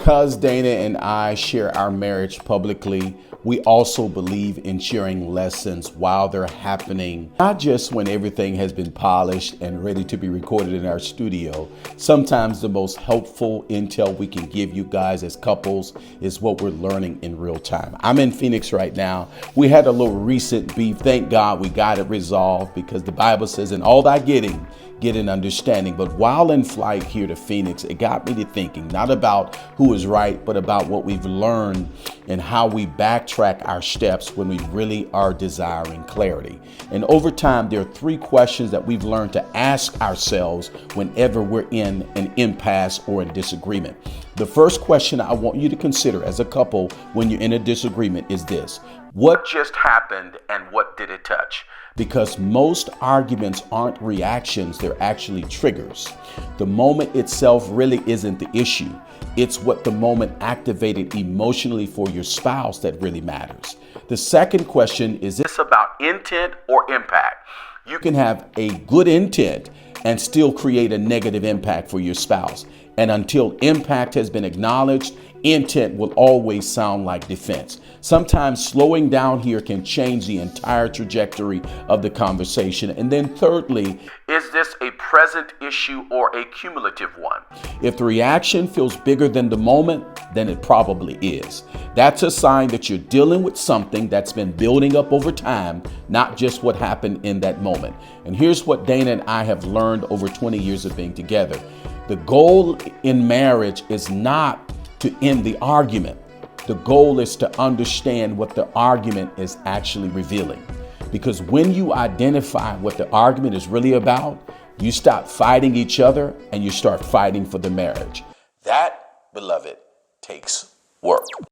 Because Dana and I share our marriage publicly, we also believe in sharing lessons while they're happening, not just when everything has been polished and ready to be recorded in our studio. Sometimes the most helpful intel we can give you guys as couples is what we're learning in real time. I'm in Phoenix right now. We had a little recent beef. Thank God we got it resolved, because the Bible says, in all thy getting, get an understanding. But while in flight here to Phoenix, it got me to thinking not about who is right, but about what we've learned and how we backtrack our steps when we really are desiring clarity. And over time, there are three questions that we've learned to ask ourselves whenever we're in an impasse or a disagreement. The first question I want you to consider as a couple when you're in a disagreement is this: what just happened and what did it touch? Because most arguments aren't reactions, they're actually triggers. The moment itself really isn't the issue. It's what the moment activated emotionally for your spouse that really matters. The second question is this about intent or impact? You can have a good intent and still create a negative impact for your spouse. And until impact has been acknowledged, intent will always sound like defense. Sometimes slowing down here can change the entire trajectory of the conversation. And then thirdly, is this a present issue or a cumulative one? If the reaction feels bigger than the moment, then it probably is. That's a sign that you're dealing with something that's been building up over time, not just what happened in that moment. And here's what Dana and I have learned over 20 years of being together. The goal in marriage is not to end the argument. The goal is to understand what the argument is actually revealing. Because when you identify what the argument is really about, you stop fighting each other and you start fighting for the marriage. That, beloved, takes work.